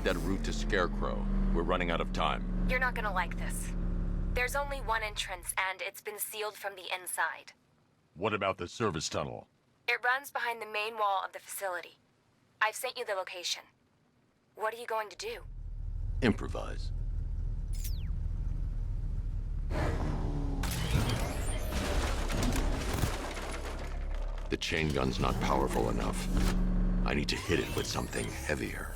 that route to Scarecrow. We're running out of time. You're not gonna like this. There's only one entrance, and it's been sealed from the inside. What about the service tunnel? It runs behind the main wall of the facility. I've sent you the location. What are you going to do? Improvise. The chain gun's not powerful enough. I need to hit it with something heavier.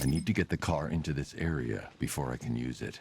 I need to get the car into this area before I can use it.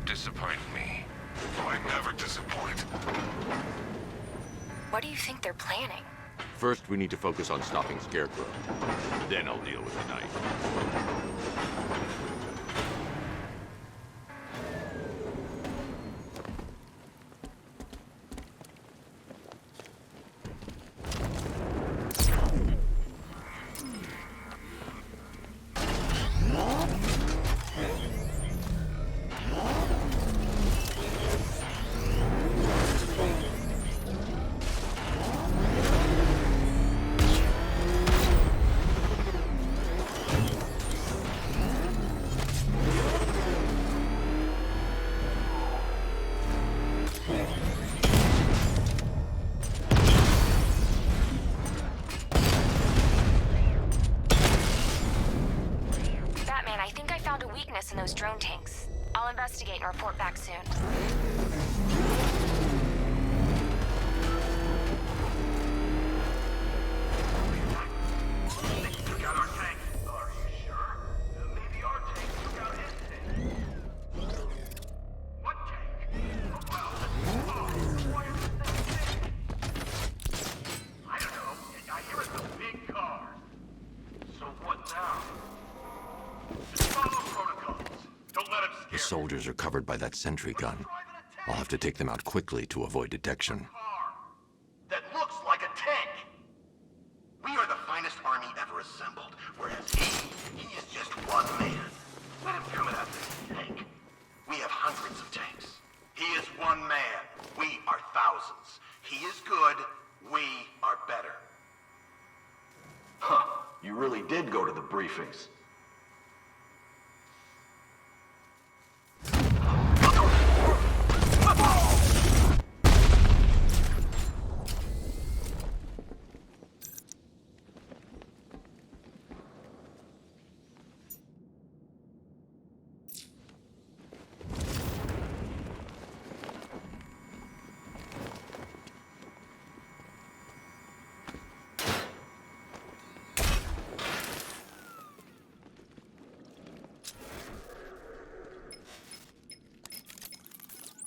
Disappoint me. I never disappoint. What do you think they're planning? First, we need to focus on stopping Scarecrow. Then I'll deal with the knight. In those drone tanks. I'll investigate and report back soon. They took out our tank. Are you sure? Maybe our tank took out his tank. What tank? Why is this thing big? I don't know. I hear it's a big car. So what now? Follow protocols. Don't let him scare The soldiers are covered by that sentry gun. I'll have to take them out quickly to avoid detection. car that looks like a tank. We are the finest army ever assembled, whereas he is just one man. Let him come at this tank. We have hundreds of tanks. He is one man. We are thousands. He is good. We are better. Huh. You really did go to the briefings.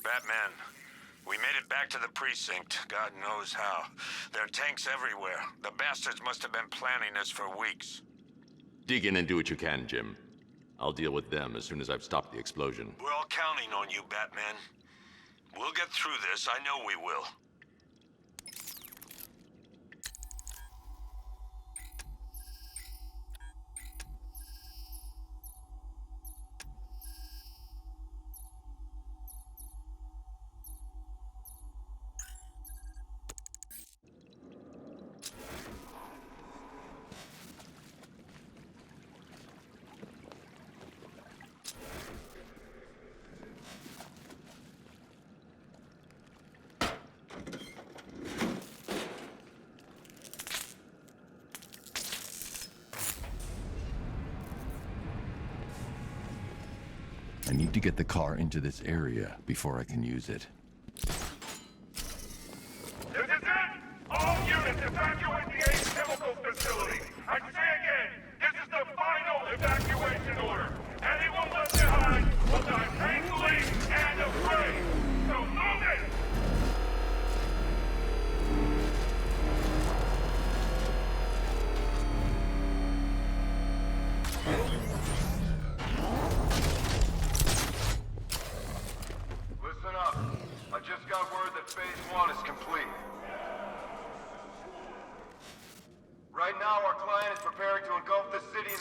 Batman, we made it back to the precinct. God knows how. There are tanks everywhere. The bastards must have been planning this for weeks. Dig in and do what you can, Jim. I'll deal with them as soon as I've stopped the explosion. We're all counting on you, Batman. We'll get through this, I know we will. I need to get the car into this area before I can use it. This is it! All units evacuate the Ace Chemical Facility! I say again, this is the final evacuation order! Anyone left behind will die painfully and afraid! So move it! Listen up. I just got word that Phase 1 is complete. Right now, our client is preparing to engulf the city in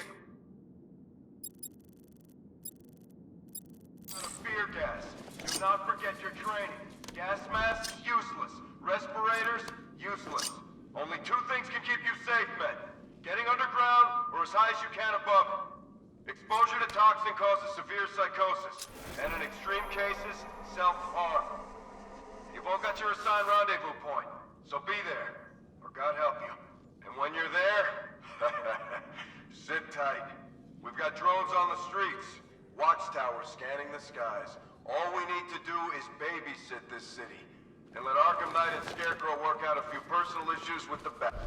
a fear gas. Do not forget your training. Gas masks, useless. Respirators, useless. Only two things can keep you safe, men. Getting underground or as high as you can above it. Exposure to toxin causes severe psychosis, and in extreme cases, self-harm. You've all got your assigned rendezvous point, so be there, or God help you. And when you're there, sit tight. We've got drones on the streets, watchtowers scanning the skies. All we need to do is babysit this city, and let Arkham Knight and Scarecrow work out a few personal issues with the bat.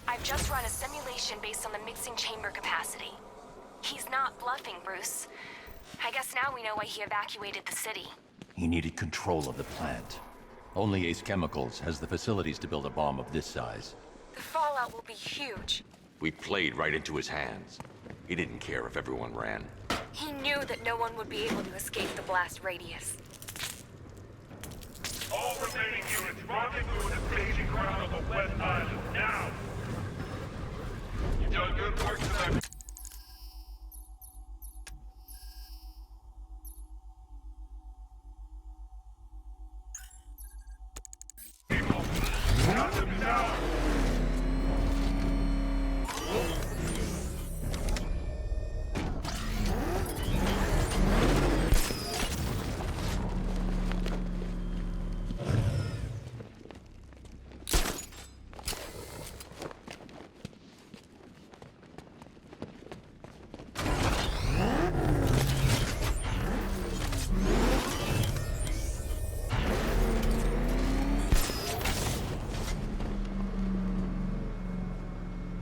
I've just run a simulation based on the mixing chamber capacity. He's not bluffing, Bruce. I guess now we know why he evacuated the city. He needed control of the plant. Only Ace Chemicals has the facilities to build a bomb of this size. The fallout will be huge. We played right into his hands. He didn't care if everyone ran. He knew that no one would be able to escape the blast radius. All remaining units rendezvous at the staging ground of the West Island now! You've done good work tonight. People, cut them down!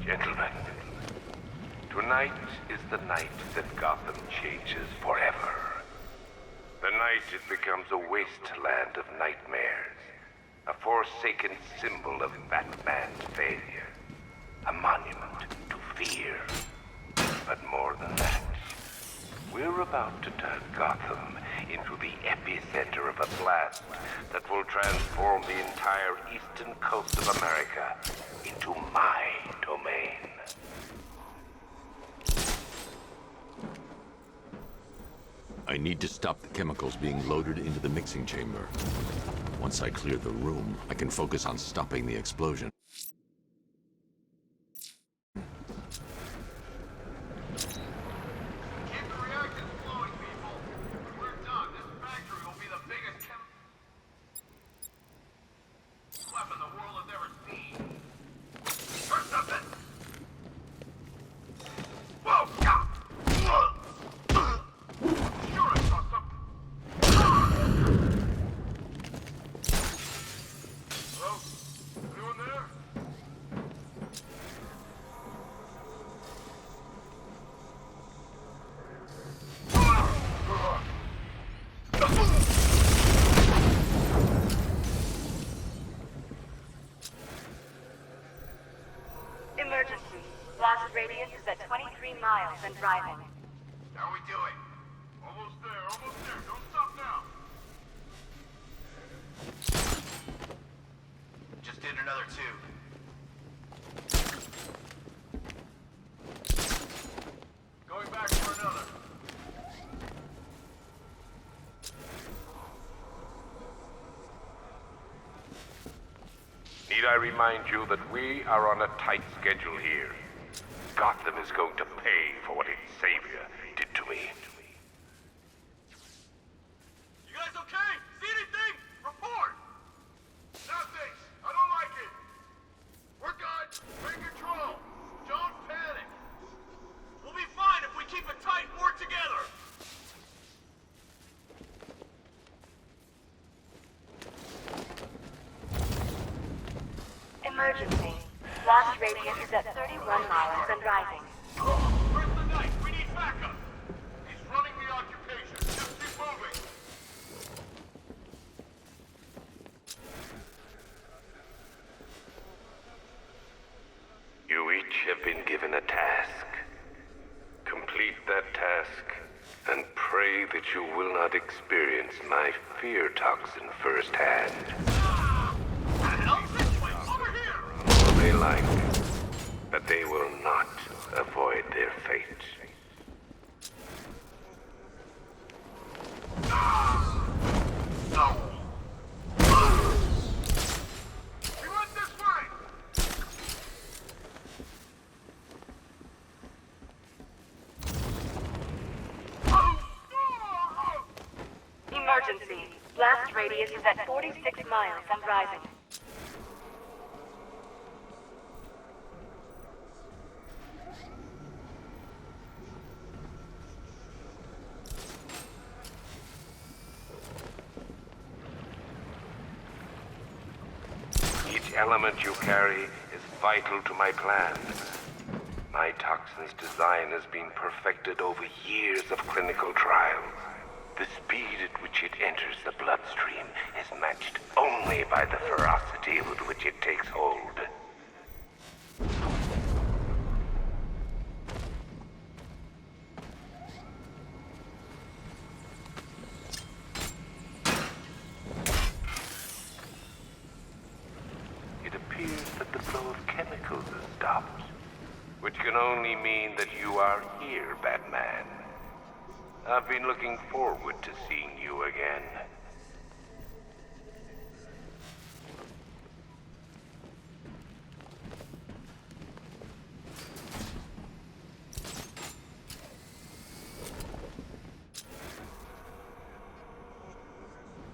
Gentlemen, tonight is the night that Gotham changes forever. The night it becomes a wasteland of nightmares, a forsaken symbol of Batman's failure, a monument to fear. But more than that, we're about to turn Gotham into the epicenter of a blast that will transform the entire eastern coast of America into my domain. I need to stop the chemicals being loaded into the mixing chamber. Once I clear the room, I can focus on stopping the explosion. Keep the reactors flowing, people. When we're done, this factory will be the biggest weapon the world has ever seen. Or something. Whoa! Yeah. Sure, I saw something. Hello? Anyone there? Emergency. Blast radius is at 23 miles and driving. How we doing? Almost there, almost there. Don't stop now. Just did another two. Going back for another. Need I remind you that we are on a tight schedule here? Gotham is going to pay for what its savior did to me. You guys okay? See anything? Report! Nothing! I don't like it! We're good! We're in control! Don't panic! We'll be fine if we keep it tight and work together! Emergency. Blast radius is at 31 miles and rising. Where's the knight? We need backup! He's running the occupation. Just keep moving! You each have been given a task. Complete that task, and pray that you will not experience my fear toxin firsthand. Help this way! Over here! They like, but they will not avoid their fate. No! We went this way! Emergency. Blast radius is at 46 miles and rising. Each element you carry is vital to my plan. My toxin's design has been perfected over years of clinical trials. The speed at which it enters the bloodstream is matched only by the ferocity with which it takes hold. It appears that the flow of chemicals has stopped, which can only mean that you are here, Batman. I've been looking forward to seeing you again.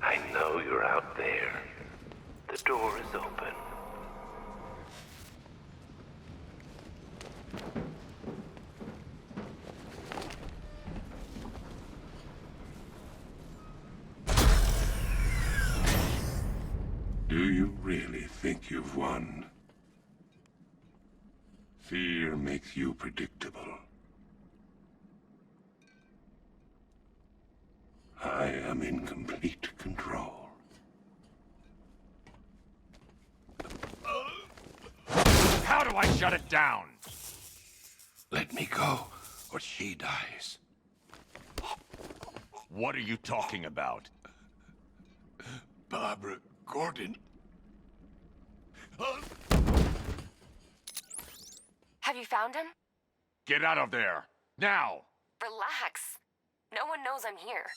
I know you're out there. The door is open. Do you really think you've won? Fear makes you predictable. I am in complete control. How do I shut it down? Let me go, or she dies. What are you talking about? Barbara Gordon. Have you found him? Get out of there! Now! Relax. No one knows I'm here.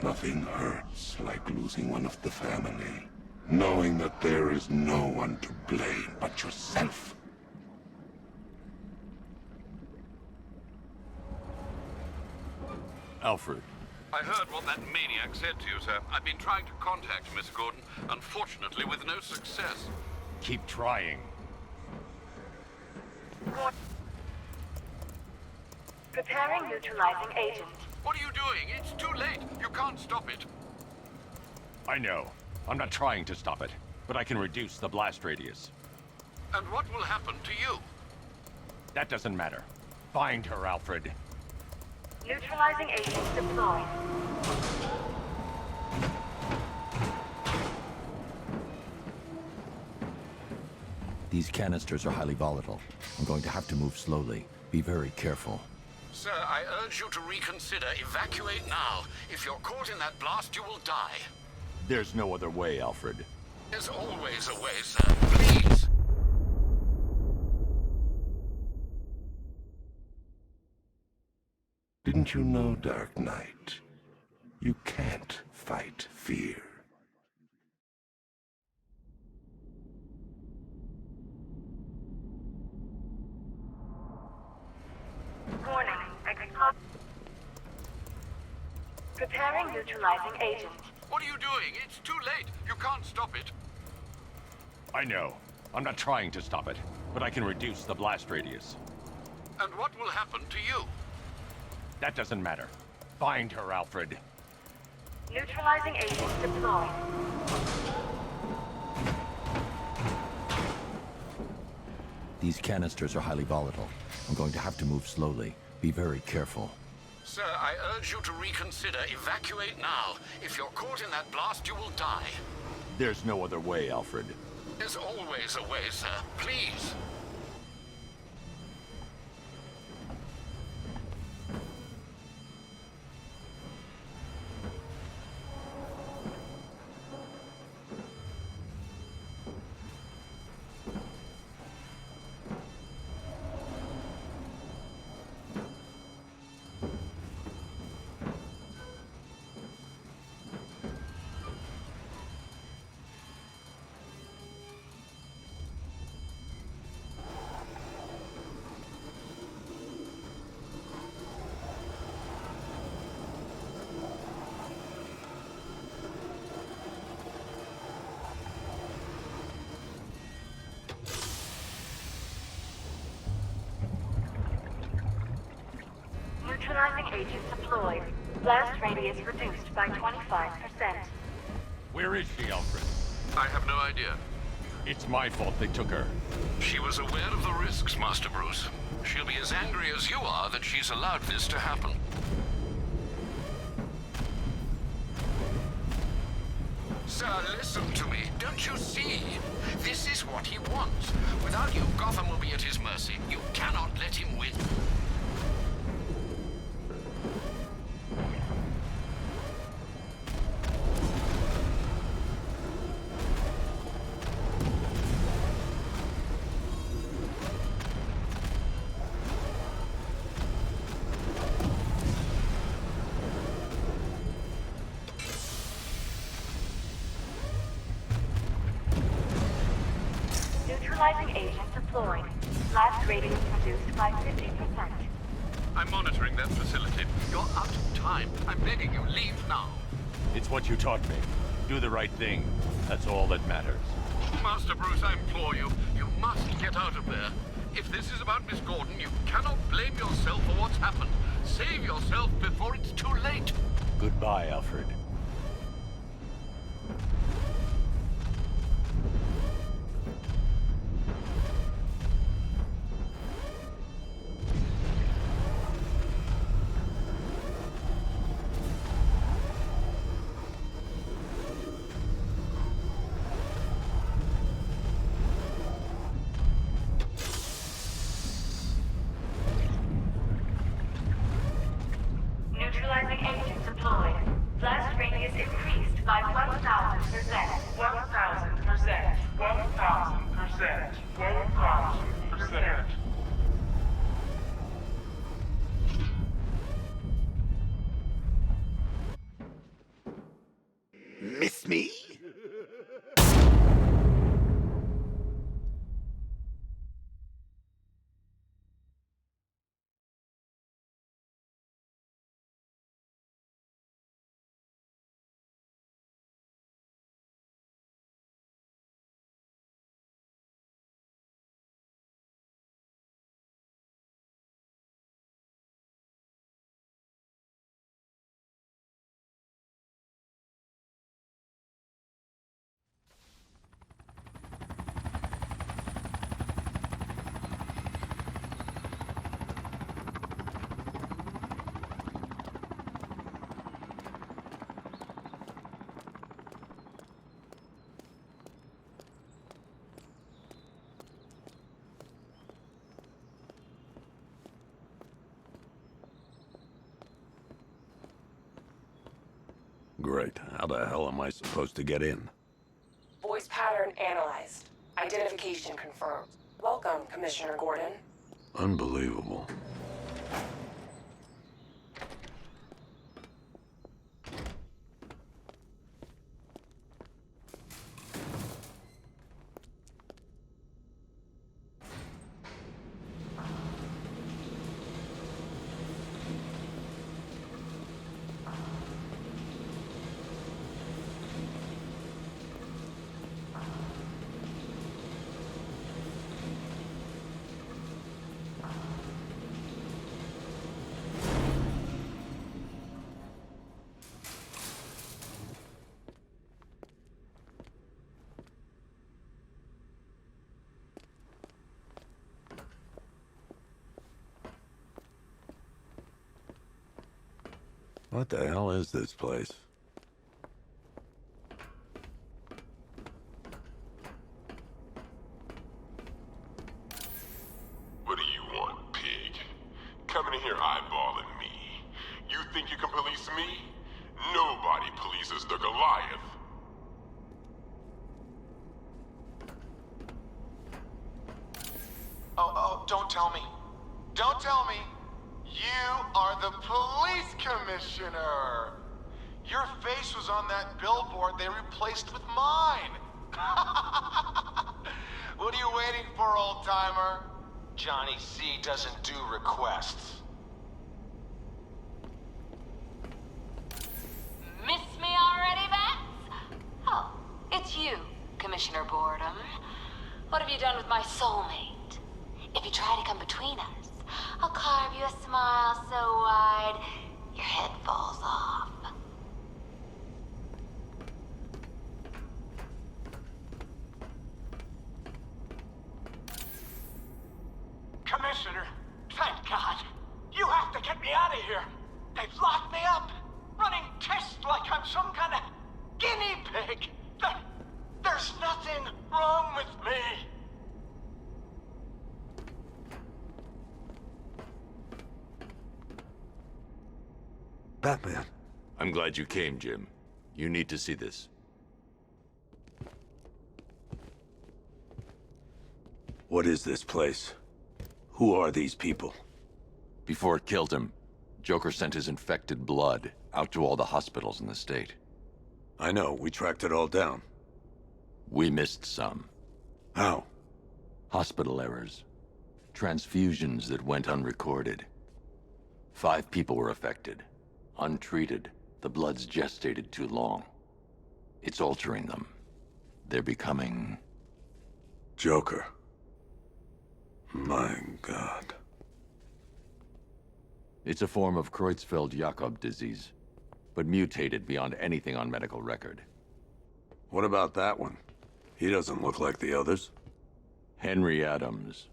Nothing hurts like losing one of the family. Knowing that there is no one to blame but yourself. Alfred, I heard what that maniac said to you, sir. I've been trying to contact Miss Gordon, unfortunately with no success. keep trying. Preparing neutralizing agent. What are you doing? It's too late. You can't stop it. I know. I'm not trying to stop it, but I can reduce the blast radius. And what will happen to you? That doesn't matter. Find her, Alfred. Neutralizing agent deployed. These canisters are highly volatile. I'm going to have to move slowly. Be very careful. Sir, I urge you to reconsider. Evacuate now. If you're caught in that blast, you will die. There's no other way, Alfred. There's always a way, sir. Please. Didn't you know, Dark Knight? You can't fight fear. Warning. Preparing neutralizing agent. What are you doing? It's too late. You can't stop it. I know. I'm not trying to stop it, but I can reduce the blast radius. And what will happen to you? That doesn't matter. Find her, Alfred. Neutralizing agent deployed. These canisters are highly volatile. I'm going to have to move slowly. Be very careful. Sir, I urge you to reconsider. Evacuate now. If you're caught in that blast, you will die. There's no other way, Alfred. There's always a way, sir. Please. Neutralizing agent deployed. Blast radius reduced by 25%. Where is she, Alfred? I have no idea. It's my fault they took her. She was aware of the risks, Master Bruce. She'll be as angry as you are that she's allowed this to happen. Sir, listen to me. Don't you see? This is what he wants. Without you, Gotham will be at his mercy. You cannot let him win. Neutralizing agent deployed. Blast radius reduced by 50%. I'm monitoring that facility. You're out of time. I'm begging you, leave now. It's what you taught me. Do the right thing. That's all that matters. Master Bruce, I implore you, you must get out of there. If this is about Miss Gordon, you cannot blame yourself for what's happened. Save yourself before it's too late. Goodbye, Alfred. by 1,000%. 1,000%. 1,000%. 1,000%. Miss me? Great. How the hell am I supposed to get in? Voice pattern analyzed. Identification confirmed. Welcome, Commissioner Gordon. Unbelievable. What the hell is this place? What do you want, pig? Coming in here eyeballing me. You think you can police me? Nobody polices the Goliath. Oh, don't tell me. Don't tell me. You are the police commissioner. Your face was on that billboard they replaced with mine. What are you waiting for, old-timer? Johnny C doesn't do requests. Miss me already, Bats? Oh, it's you, Commissioner Boredom. What have you done with my soulmate? If you try to come between us, I'll carve you a smile so wide, your head falls off. Commissioner, thank God. You have to get me out of here. They've locked me up, running tests like I'm some kind of guinea pig. There's nothing wrong with me. Batman. I'm glad you came, Jim. You need to see this. What is this place? Who are these people? Before it killed him, Joker sent his infected blood out to all the hospitals in the state. I know, we tracked it all down. We missed some. How? Hospital errors. Transfusions that went unrecorded. 5 people were affected. Untreated, the blood's gestated too long. It's altering them. They're becoming... Joker. My God. It's a form of Creutzfeldt-Jakob disease, but mutated beyond anything on medical record. What about that one? He doesn't look like the others. Henry Adams.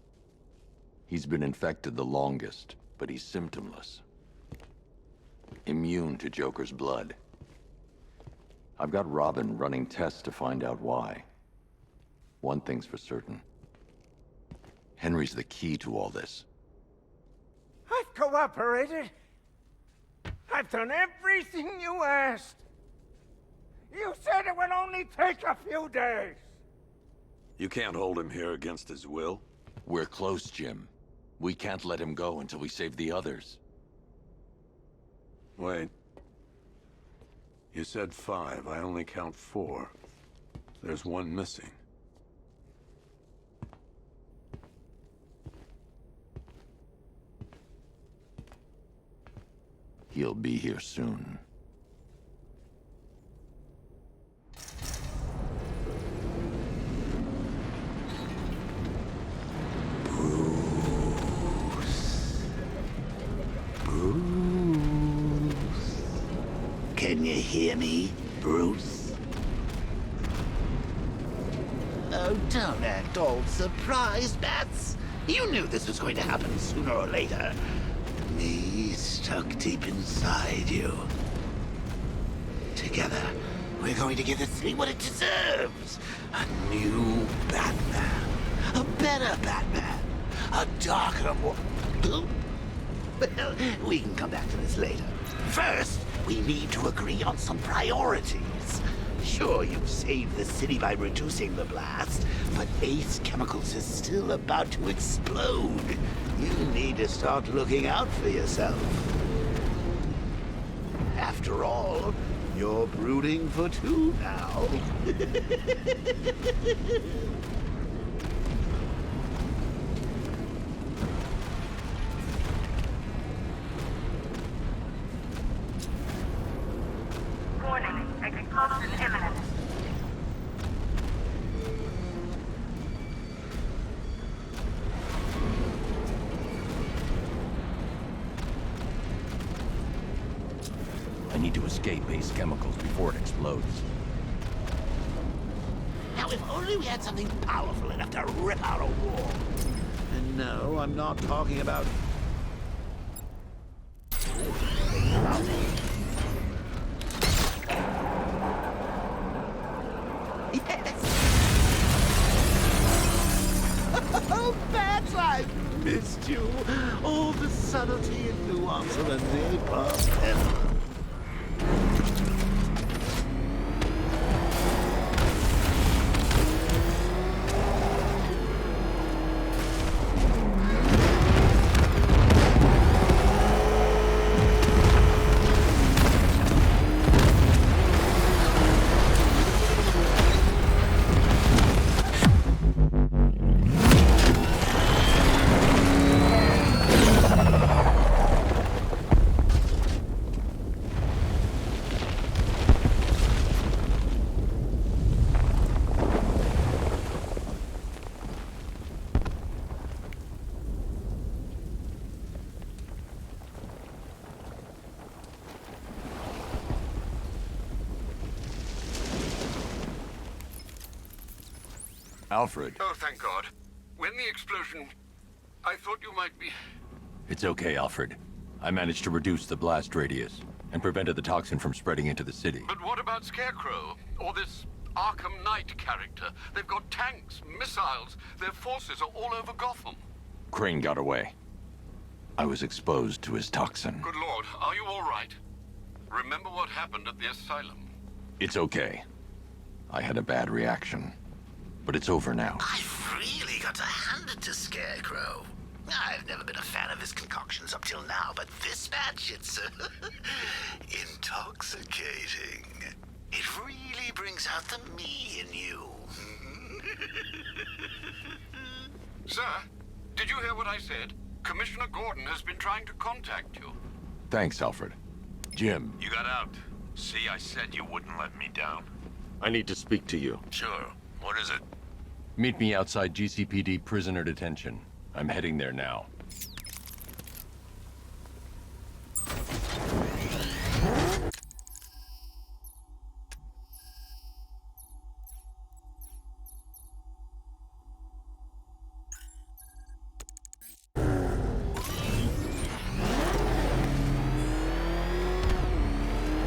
He's been infected the longest, but he's symptomless. Immune to Joker's blood. I've got Robin running tests to find out why. One thing's for certain. Henry's the key to all this. I've cooperated. I've done everything you asked. You said it would only take a few days! You can't hold him here against his will? We're close, Jim. We can't let him go until we save the others. Wait. You said 5. I only count 4. There's one missing. He'll be here soon. Can you hear me, Bruce? Oh, don't act all surprised, Bats. You knew this was going to happen sooner or later. Me stuck deep inside you. Together, we're going to give the city what it deserves. A new Batman. A better Batman. A darker one. Well, we can come back to this later. First, we need to agree on some priorities. Sure, you've saved the city by reducing the blast, but Ace Chemicals is still about to explode. You need to start looking out for yourself. After all, you're brooding for 2 now. Warning, explosion imminent. I need to escape Ace Chemicals before it explodes. Now, if only we had something powerful enough to rip out a wall. And no, I'm not talking about... Oh, Bats, I've missed you. All the subtlety and nuance of a napalm pen. Alfred. Oh, thank God. When the explosion... I thought you might be... It's okay, Alfred. I managed to reduce the blast radius and prevented the toxin from spreading into the city. But what about Scarecrow? Or this Arkham Knight character? They've got tanks, missiles. Their forces are all over Gotham. Crane got away. I was exposed to his toxin. Good Lord, are you all right? Remember what happened at the asylum? It's okay. I had a bad reaction. But it's over now. I've really got to hand it to Scarecrow. I've never been a fan of his concoctions up till now, but this batch, it's intoxicating. It really brings out the me in you. Sir, did you hear what I said? Commissioner Gordon has been trying to contact you. Thanks, Alfred. Jim. You got out. See, I said you wouldn't let me down. I need to speak to you. Sure. What is it? Meet me outside GCPD prisoner detention. I'm heading there now.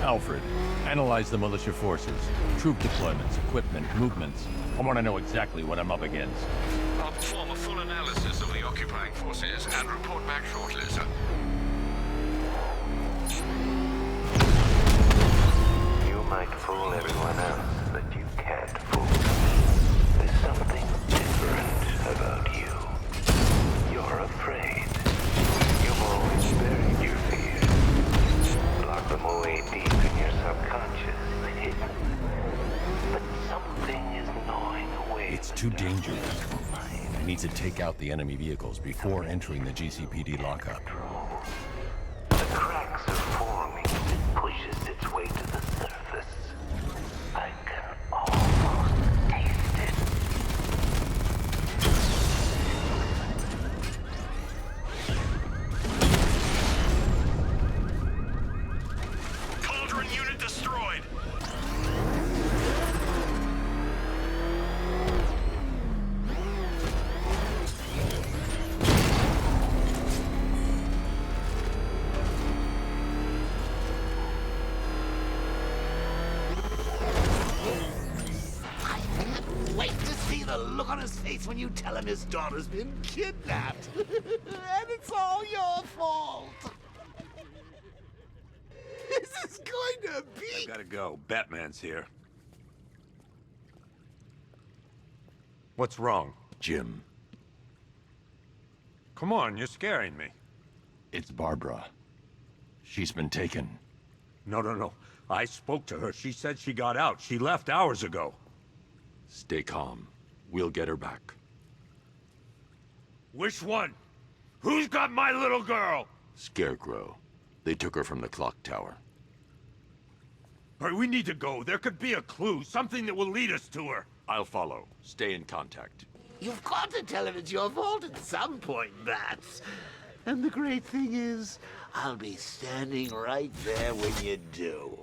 Alfred, analyze the militia forces, troop deployments, equipment, movements. I want to know exactly what I'm up against. I'll perform a full analysis of the occupying forces and report back shortly, sir. You might fool everyone can't fool me. There's something different about you. You're afraid. You've always buried your fears. Lock them away deep in your subconscious, hidden. But something is gnawing away. It's too dangerous. I need to take out the enemy vehicles before entering the GCPD lockup. The cracks are forming as it pushes its way to the surface. I can almost taste it. Cauldron unit destroyed. Wait to see the look on his face when you tell him his daughter's been kidnapped. And it's all your fault. This is going to be... I gotta go. Batman's here. What's wrong? Jim. Come on, you're scaring me. It's Barbara. She's been taken. No. I spoke to her. She said she got out. She left hours ago. Stay calm. We'll get her back. Which one? Who's got my little girl? Scarecrow. They took her from the clock tower. All right, we need to go. There could be a clue, something that will lead us to her. I'll follow. Stay in contact. You've got to tell him it's your fault at some point, Bats. And the great thing is, I'll be standing right there when you do.